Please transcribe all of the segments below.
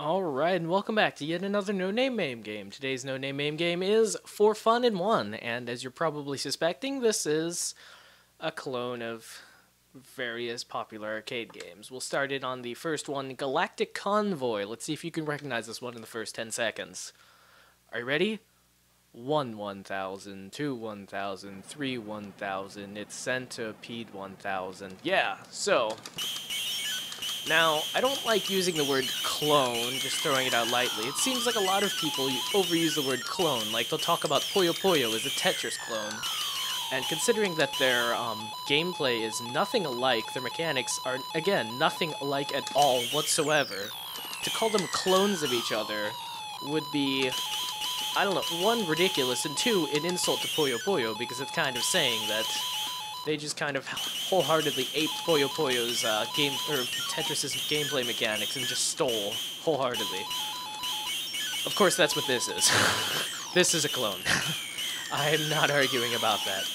Alright, and welcome back to yet another No Name MAME game. Today's No Name MAME game is For Fun in One, and as you're probably suspecting, this is a clone of various popular arcade games. We'll start it on the first one, Galactic Convoy. Let's see if you can recognize this one in the first 10 seconds. Are you ready? 1,000, 2 1,000, 3 1,000, it's Centipede 1,000. Yeah, so now, I don't like using the word clone, just throwing it out lightly. It seems like a lot of people overuse the word clone, like they'll talk about Puyo Puyo as a Tetris clone. And considering that their gameplay is nothing alike, their mechanics are, again, nothing alike at all whatsoever, to call them clones of each other would be, I don't know, one, ridiculous, and two, an insult to Puyo Puyo, because it's kind of saying that they just kind of wholeheartedly aped Puyo Puyo's Tetris's gameplay mechanics and just stole wholeheartedly. Of course, that's what this is. This is a clone. I'm not arguing about that.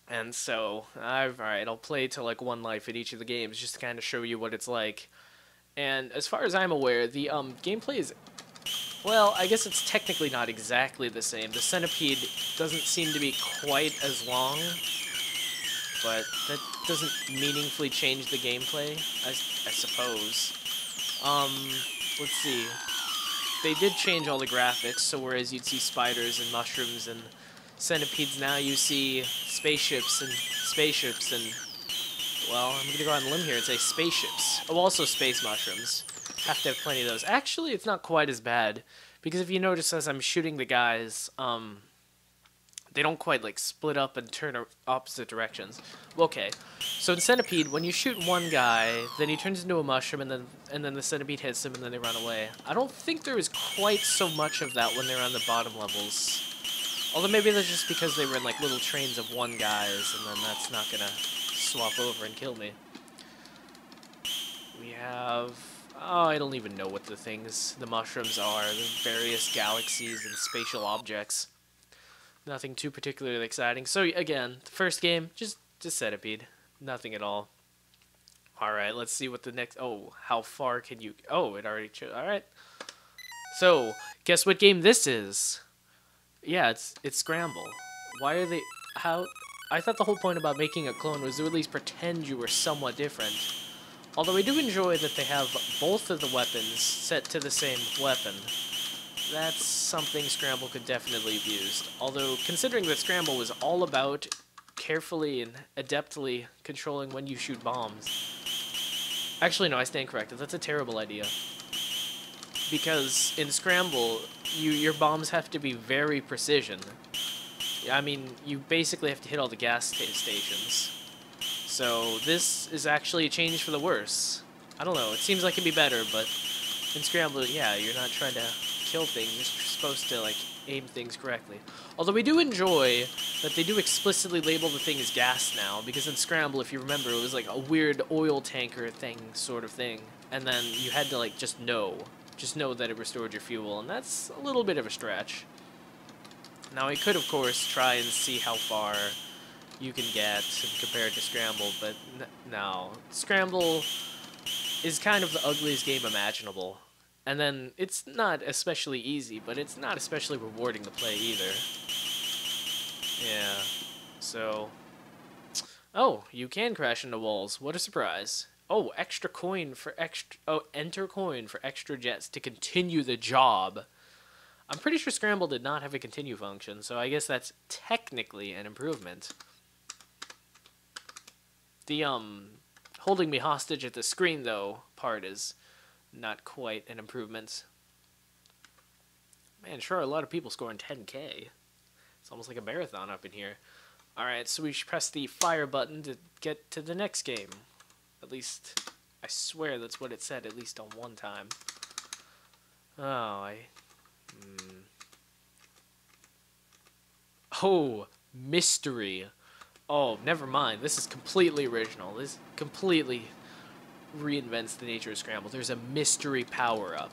And so, alright, I'll play to like one life at each of the games just to kind of show you what it's like. And as far as I'm aware, the gameplay is, well, I guess it's technically not exactly the same. The Centipede doesn't seem to be quite as long, but that doesn't meaningfully change the gameplay, I suppose. Let's see. They did change all the graphics, so whereas you'd see spiders and mushrooms and centipedes, now you see spaceships and, well, I'm gonna go on a limb here and say spaceships. Oh, also space mushrooms. Have to have plenty of those. Actually, it's not quite as bad, because if you notice as I'm shooting the guys, they don't quite, like, split up and turn opposite directions. Okay, so in Centipede, when you shoot one guy, then he turns into a mushroom, and then the Centipede hits him, and then they run away. I don't think there is quite so much of that when they're on the bottom levels. Although maybe that's just because they were in, like, little trains of one guys, and then that's not gonna swap over and kill me. We have, oh, I don't even know what the mushrooms are, the various galaxies and spatial objects. Nothing too particularly exciting. So again, the first game, just Centipede. Nothing at all. Alright, let's see what the next... Oh, how far can you... Oh, it already... Alright. So, guess what game this is? Yeah, it's Scramble. Why are they... How... I thought the whole point about making a clone was to at least pretend you were somewhat different. Although I do enjoy that they have both of the weapons set to the same weapon. That's something Scramble could definitely have used. Although, considering that Scramble was all about carefully and adeptly controlling when you shoot bombs. Actually, no, I stand corrected. That's a terrible idea. Because in Scramble, your bombs have to be very precision. I mean, you basically have to hit all the gas stations. So this is actually a change for the worse. I don't know, it seems like it'd be better, but in Scramble, yeah, you're not trying to kill things, you're supposed to, like, aim things correctly. Although we do enjoy that they do explicitly label the thing as gas now, because in Scramble, if you remember, it was like a weird oil tanker thing, sort of thing, and then you had to, like, just know that it restored your fuel, and that's a little bit of a stretch. Now, we could, of course, try and see how far you can get compared to Scramble, but no. Scramble is kind of the ugliest game imaginable. And then, it's not especially easy, but it's not especially rewarding to play either. Yeah. So... Oh, you can crash into walls. What a surprise. Oh, extra coin for extra... Oh, enter coin for extra jets to continue the job. I'm pretty sure Scramble did not have a continue function, so I guess that's technically an improvement. The, holding me hostage at the screen, though, part is not quite an improvement. Man, sure, a lot of people scoring 10K. It's almost like a marathon up in here. Alright, so we should press the fire button to get to the next game. At least, I swear that's what it said, at least on one time. Oh, Oh, mystery. Oh, never mind. This is completely original. This completely reinvents the nature of Scramble. There's a mystery power-up.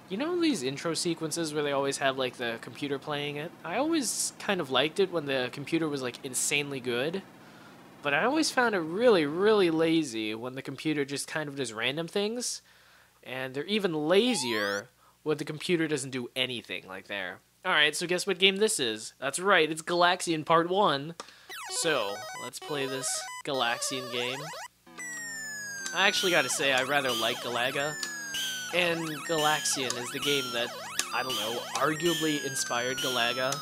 You know these intro sequences where they always have, like, the computer playing it? I always kind of liked it when the computer was, like, insanely good. But I always found it really, really lazy when the computer just kind of does random things. And they're even lazier when the computer doesn't do anything like there. Alright, so guess what game this is? That's right, it's Galaxian Part 1. So, let's play this Galaxian game. I actually gotta say, I rather like Galaga. And Galaxian is the game that, I don't know, arguably inspired Galaga.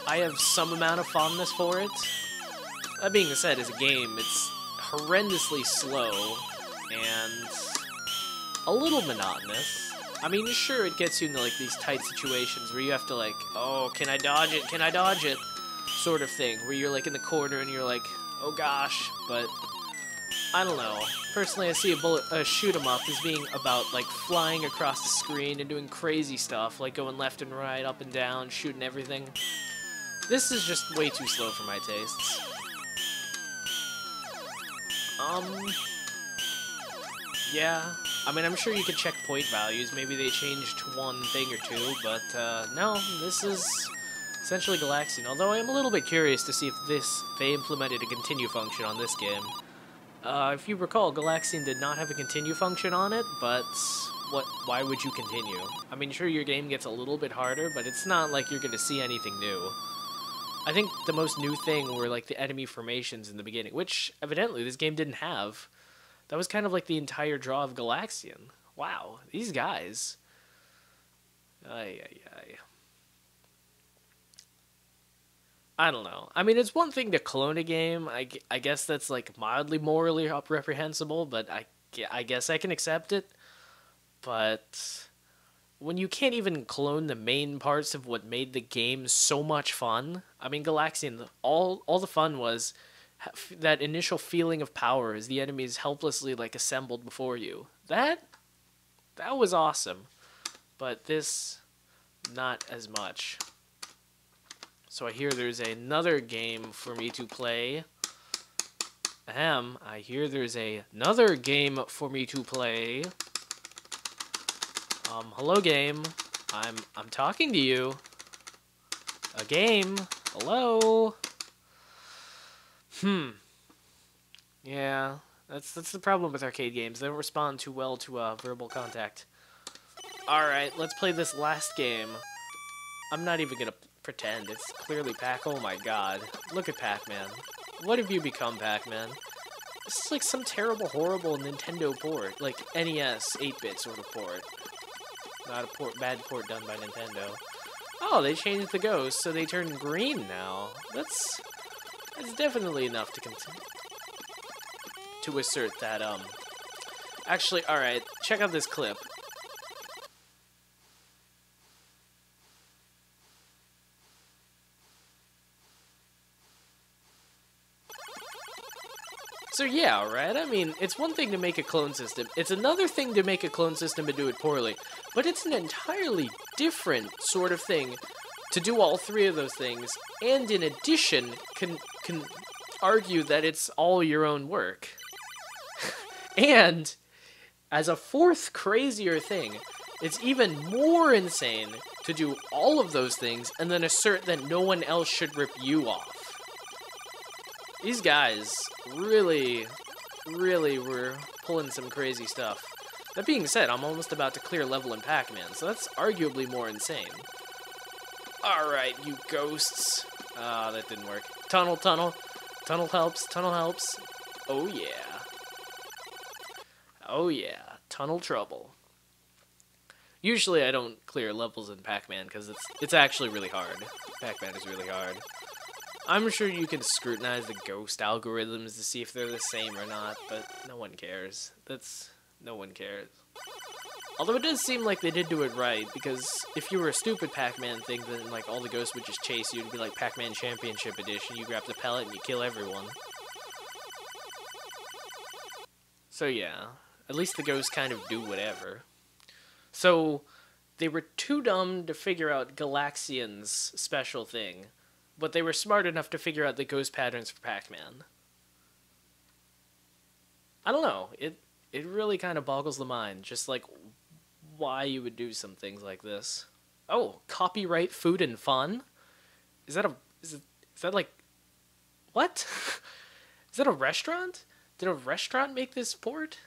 I have some amount of fondness for it. That being said, as a game, it's horrendously slow and a little monotonous. I mean, sure, it gets you into, like, these tight situations where you have to, like, oh, can I dodge it? Can I dodge it? Sort of thing, where you're, like, in the corner and you're like, oh gosh, but I don't know. Personally, I see a shoot 'em up as being about, like, flying across the screen and doing crazy stuff, like going left and right, up and down, shooting everything. This is just way too slow for my tastes. Yeah. I mean, I'm sure you could check point values. Maybe they changed one thing or two, but no, this is essentially Galaxian. Although I am a little bit curious to see if they implemented a continue function on this game. If you recall, Galaxian did not have a continue function on it, but why would you continue? I mean, sure, your game gets a little bit harder, but it's not like you're going to see anything new. I think the most new thing were, like, the enemy formations in the beginning, which, evidently, this game didn't have. That was kind of like the entire draw of Galaxian. Wow, these guys. Ay. I don't know. I mean, it's one thing to clone a game. I guess that's, like, mildly morally reprehensible, but I guess I can accept it. But when you can't even clone the main parts of what made the game so much fun. I mean, Galaxian, all the fun was that initial feeling of power as the enemies helplessly, like, assembled before you. That was awesome. But this, not as much. So I hear there's another game for me to play. I hear there's another game for me to play. Hello game. I'm talking to you. A game. Hello. Yeah, that's the problem with arcade games. They don't respond too well to verbal contact. Alright, let's play this last game. I'm not even gonna pretend. It's clearly Pac. Oh my god. Look at Pac Man. What have you become, Pac Man? This is like some terrible, horrible Nintendo port. Like, NES 8-bit sort of port. Not a bad port done by Nintendo. Oh, they changed the ghosts, so they turn green now. That's definitely enough to assert that, Actually, alright, check out this clip. So yeah, right? I mean, it's one thing to make a clone system. It's another thing to make a clone system and do it poorly. But it's an entirely different sort of thing to do all three of those things, and in addition, can argue that it's all your own work. And, as a fourth crazier thing, it's even more insane to do all of those things and then assert that no one else should rip you off. These guys really were pulling some crazy stuff. That being said, I'm almost about to clear level in Pac Man, so that's arguably more insane. Alright, you ghosts. Ah, that didn't work. Tunnel. Tunnel helps. Oh yeah. Oh yeah. Tunnel trouble. Usually I don't clear levels in Pac Man because it's actually really hard. Pac Man is really hard. I'm sure you can scrutinize the ghost algorithms to see if they're the same or not, but no one cares. No one cares. Although it does seem like they did do it right, because if you were a stupid Pac-Man thing, then like all the ghosts would just chase you. It'd be like Pac-Man Championship Edition. You grab the pellet and you kill everyone. So yeah, at least the ghosts kind of do whatever. So they were too dumb to figure out Galaxian's special thing, but they were smart enough to figure out the ghost patterns for Pac-Man. I don't know. It really kind of boggles the mind, just like why you would do some things like this. Oh, copyright food and fun? Is that like what? Is that a restaurant? Did a restaurant make this port?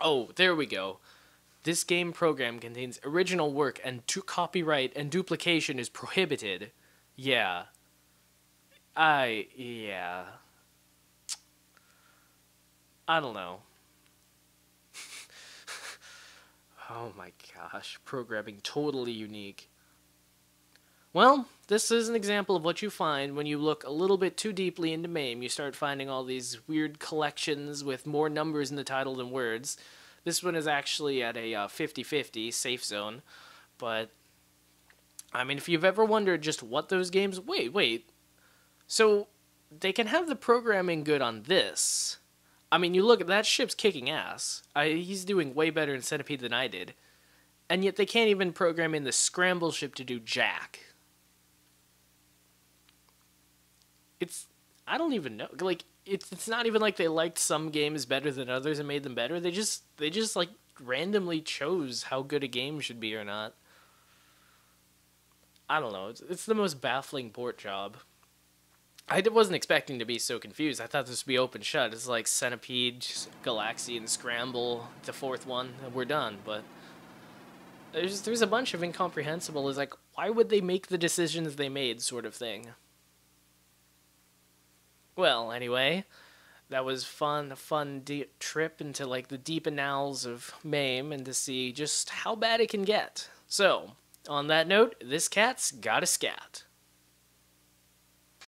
Oh, there we go. This game program contains original work and copyright and duplication is prohibited. Yeah. Yeah. I don't know. Oh my gosh, programming totally unique. Well, this is an example of what you find when you look a little bit too deeply into MAME. You start finding all these weird collections with more numbers in the title than words. This one is actually at a 50-50 safe zone. But, I mean, if you've ever wondered just what those games... Wait. So, they can have the programming good on this. I mean, you look at that ship's kicking ass. He's doing way better in Centipede than I did. And yet they can't even program in the scramble ship to do jack. I don't even know. Like, it's not even like they liked some games better than others and made them better. They just like randomly chose how good a game should be or not. I don't know. It's the most baffling port job. I wasn't expecting to be so confused. I thought this would be open shut. It's like Centipede, Galaxian, Scramble, the fourth one, and we're done. But there's a bunch of incomprehensible. It's like, why would they make the decisions they made, sort of thing. Well, anyway, that was a fun trip into like the deep annals of MAME and to see just how bad it can get. So, on that note, this cat's got a scat.